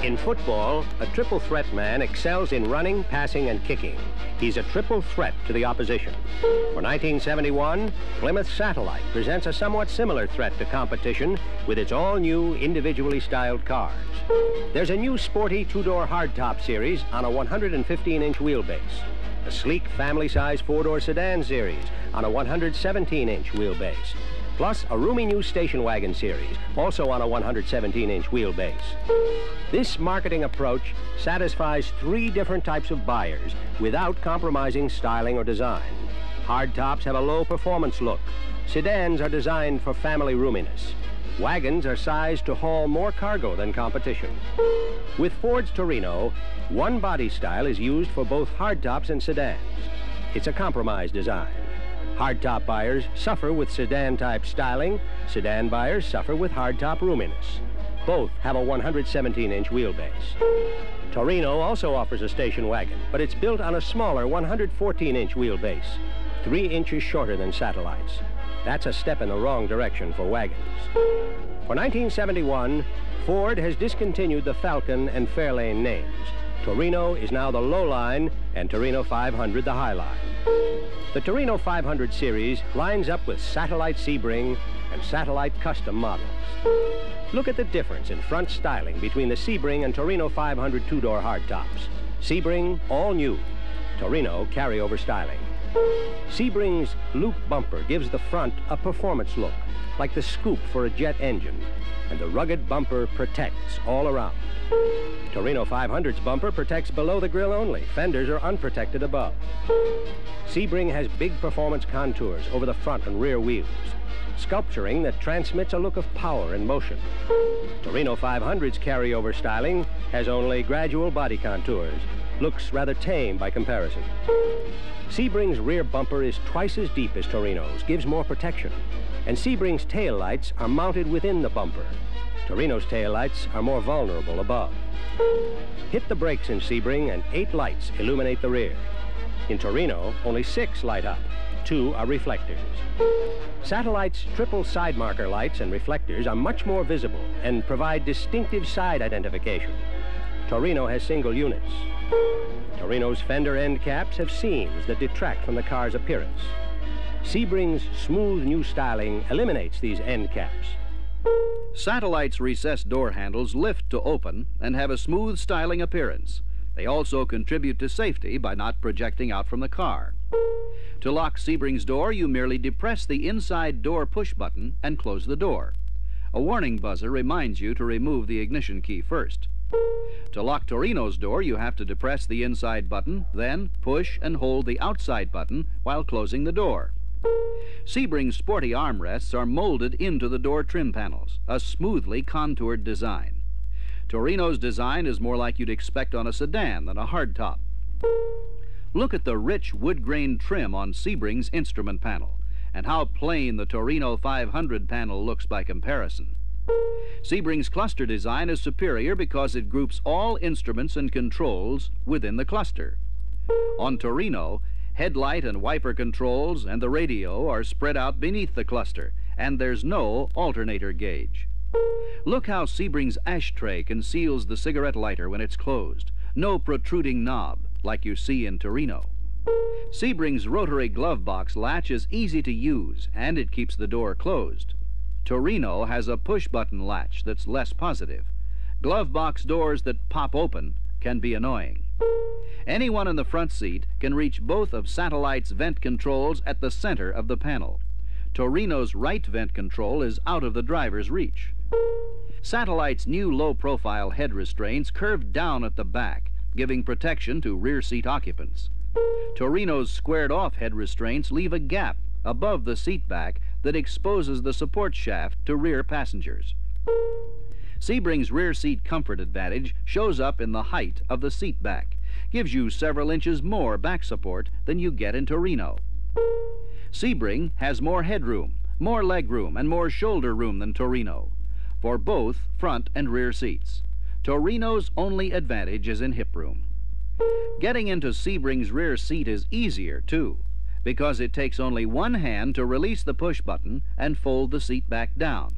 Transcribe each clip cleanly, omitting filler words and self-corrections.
In football, a triple threat man excels in running, passing, and kicking. He's a triple threat to the opposition. For 1971, Plymouth Satellite presents a somewhat similar threat to competition with its all-new individually styled cars. There's a new sporty two-door hardtop series on a 115-inch wheelbase, a sleek family-size four-door sedan series on a 117-inch wheelbase, plus a roomy new station wagon series, also on a 117-inch wheelbase. This marketing approach satisfies three different types of buyers without compromising styling or design. Hardtops have a low performance look. Sedans are designed for family roominess. Wagons are sized to haul more cargo than competition. With Ford's Torino, one body style is used for both hardtops and sedans. It's a compromise design. Hardtop buyers suffer with sedan-type styling. Sedan buyers suffer with hardtop roominess. Both have a 117-inch wheelbase. Torino also offers a station wagon, but it's built on a smaller 114-inch wheelbase, 3 inches shorter than Satellite's. That's a step in the wrong direction for wagons. For 1971, Ford has discontinued the Falcon and Fairlane names. Torino is now the low line and Torino 500 the high line. The Torino 500 series lines up with Satellite Sebring and Satellite Custom models. Look at the difference in front styling between the Sebring and Torino 500 two-door hardtops. Sebring, all new. Torino, carryover styling. Sebring's loop bumper gives the front a performance look, like the scoop for a jet engine, and the rugged bumper protects all around. Torino 500's bumper protects below the grille only. Fenders are unprotected above. Sebring has big performance contours over the front and rear wheels, sculpturing that transmits a look of power and motion. Torino 500's carryover styling has only gradual body contours, looks rather tame by comparison. Sebring's rear bumper is twice as deep as Torino's, gives more protection, and Sebring's tail lights are mounted within the bumper. Torino's tail lights are more vulnerable above. Hit the brakes in Sebring and 8 lights illuminate the rear. In Torino, only 6 light up. 2 are reflectors. Satellite's triple side marker lights and reflectors are much more visible and provide distinctive side identification. Torino has single units. Torino's fender end caps have seams that detract from the car's appearance. Sebring's smooth new styling eliminates these end caps. Satellite's recessed door handles lift to open and have a smooth styling appearance. They also contribute to safety by not projecting out from the car. To lock Sebring's door, you merely depress the inside door push button and close the door. A warning buzzer reminds you to remove the ignition key first. To lock Torino's door, you have to depress the inside button, then push and hold the outside button while closing the door. Sebring's sporty armrests are molded into the door trim panels, a smoothly contoured design. Torino's design is more like you'd expect on a sedan than a hardtop. Look at the rich wood-grain trim on Sebring's instrument panel, and how plain the Torino 500 panel looks by comparison. Sebring's cluster design is superior because it groups all instruments and controls within the cluster. On Torino, headlight and wiper controls and the radio are spread out beneath the cluster, and there's no alternator gauge. Look how Sebring's ashtray conceals the cigarette lighter when it's closed. No protruding knob, like you see in Torino. Sebring's rotary glove box latch is easy to use, and it keeps the door closed. Torino has a push-button latch that's less positive. Glove box doors that pop open can be annoying. Anyone in the front seat can reach both of Satellite's vent controls at the center of the panel. Torino's right vent control is out of the driver's reach. Satellite's new low-profile head restraints curve down at the back, giving protection to rear seat occupants. Torino's squared-off head restraints leave a gap above the seat back that exposes the support shaft to rear passengers. Sebring's rear seat comfort advantage shows up in the height of the seat back, gives you several inches more back support than you get in Torino. Sebring has more headroom, more legroom, and more shoulder room than Torino, for both front and rear seats. Torino's only advantage is in hip room. Getting into Sebring's rear seat is easier, too, because it takes only one hand to release the push button and fold the seat back down.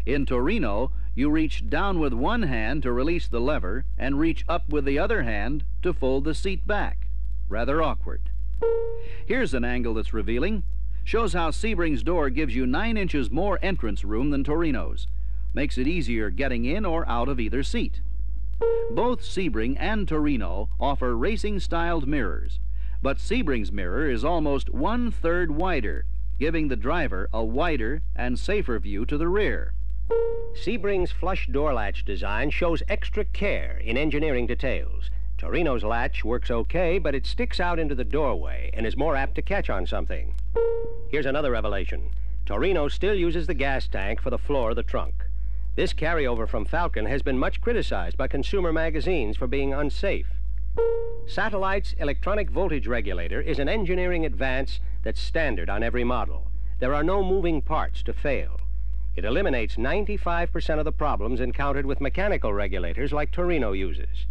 In Torino, You reach down with one hand to release the lever and reach up with the other hand to fold the seat back. Rather awkward. Here's an angle that's revealing. Shows how Sebring's door gives you 9 inches more entrance room than Torino's. Makes it easier getting in or out of either seat. Both Sebring and Torino offer racing-styled mirrors, but Sebring's mirror is almost 1/3 wider, giving the driver a wider and safer view to the rear. Sebring's flush door latch design shows extra care in engineering details. Torino's latch works okay, but it sticks out into the doorway and is more apt to catch on something. Here's another revelation. Torino still uses the gas tank for the floor of the trunk. This carryover from Falcon has been much criticized by consumer magazines for being unsafe. Satellite's electronic voltage regulator is an engineering advance that's standard on every model. There are no moving parts to fail. It eliminates 95% of the problems encountered with mechanical regulators like Torino uses.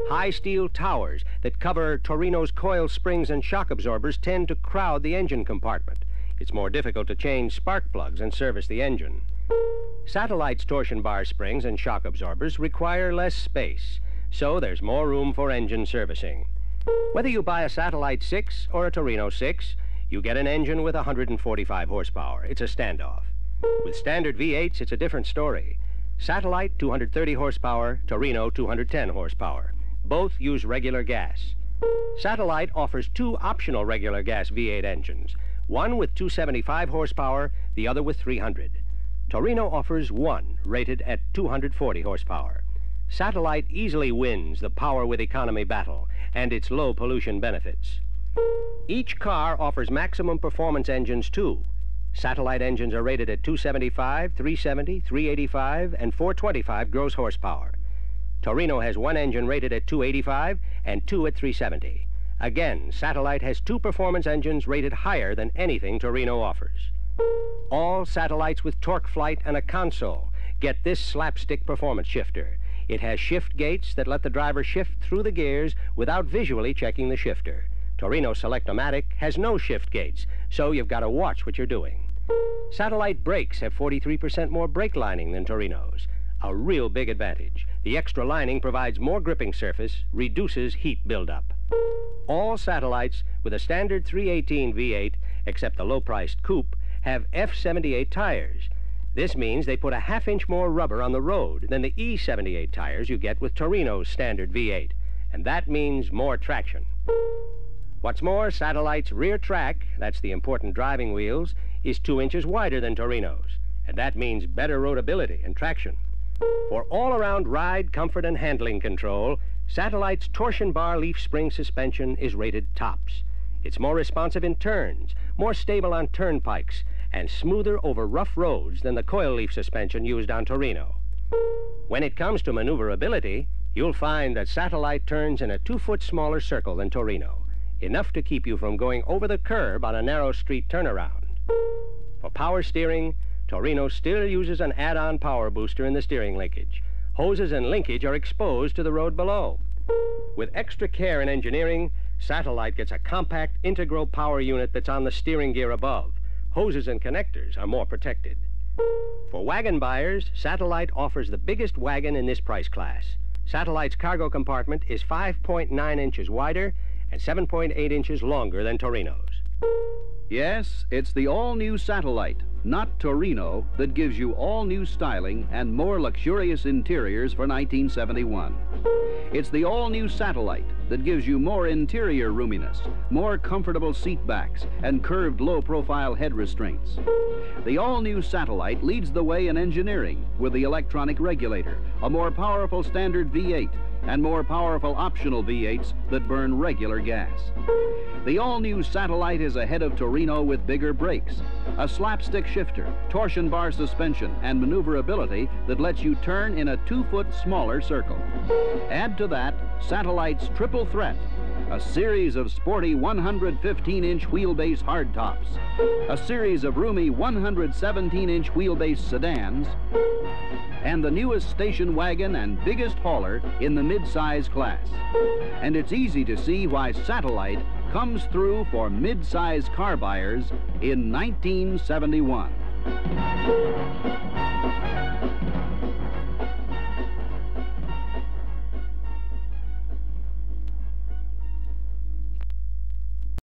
High steel towers that cover Torino's coil springs and shock absorbers tend to crowd the engine compartment. It's more difficult to change spark plugs and service the engine. Satellite's torsion bar springs and shock absorbers require less space, so there's more room for engine servicing. Whether you buy a Satellite 6 or a Torino 6, you get an engine with 145 horsepower. It's a standoff. With standard V8s, it's a different story. Satellite, 230 horsepower, Torino, 210 horsepower. Both use regular gas. Satellite offers 2 optional regular gas V8 engines, one with 275 horsepower, the other with 300. Torino offers one, rated at 240 horsepower. Satellite easily wins the power with economy battle and its low pollution benefits. Each car offers maximum performance engines too. Satellite engines are rated at 275, 370, 385, and 425 gross horsepower. Torino has one engine rated at 285 and 2 at 370. Again, Satellite has 2 performance engines rated higher than anything Torino offers. All Satellites with torque flight and a console get this slapstick performance shifter. It has shift gates that let the driver shift through the gears without visually checking the shifter. Torino Select-O-Matic has no shift gates, so you've got to watch what you're doing. Satellite brakes have 43% more brake lining than Torino's. A real big advantage. The extra lining provides more gripping surface, reduces heat buildup. All Satellites with a standard 318 V8, except the low-priced coupe, have F78 tires. This means they put a ½ inch more rubber on the road than the E78 tires you get with Torino's standard V8, and that means more traction. What's more, Satellite's rear track, that's the important driving wheels, is 2 inches wider than Torino's, and that means better roadability and traction. For all-around ride, comfort, and handling control, Satellite's torsion bar leaf spring suspension is rated tops. It's more responsive in turns, more stable on turnpikes, and smoother over rough roads than the coil leaf suspension used on Torino. When it comes to maneuverability, you'll find that Satellite turns in a 2-foot smaller circle than Torino, enough to keep you from going over the curb on a narrow street turnaround. For power steering, Torino still uses an add-on power booster in the steering linkage. Hoses and linkage are exposed to the road below. With extra care in engineering, Satellite gets a compact integral power unit that's on the steering gear above. Hoses and connectors are more protected. For wagon buyers, Satellite offers the biggest wagon in this price class. Satellite's cargo compartment is 5.9 inches wider and 7.8 inches longer than Torino's. Yes, it's the all-new Satellite, not Torino, that gives you all-new styling and more luxurious interiors for 1971. It's the all-new Satellite that gives you more interior roominess, more comfortable seat backs, and curved low-profile head restraints. The all-new Satellite leads the way in engineering with the electronic regulator, a more powerful standard V8, and more powerful optional V8s that burn regular gas. The all-new Satellite is ahead of Torino with bigger brakes, a slapstick shifter, torsion bar suspension, and maneuverability that lets you turn in a 2-foot smaller circle. Add to that Satellite's triple threat, a series of sporty 115-inch wheelbase hardtops, a series of roomy 117-inch wheelbase sedans, and the newest station wagon and biggest hauler in the mid-size class. And it's easy to see why Satellite comes through for mid-size car buyers in 1971.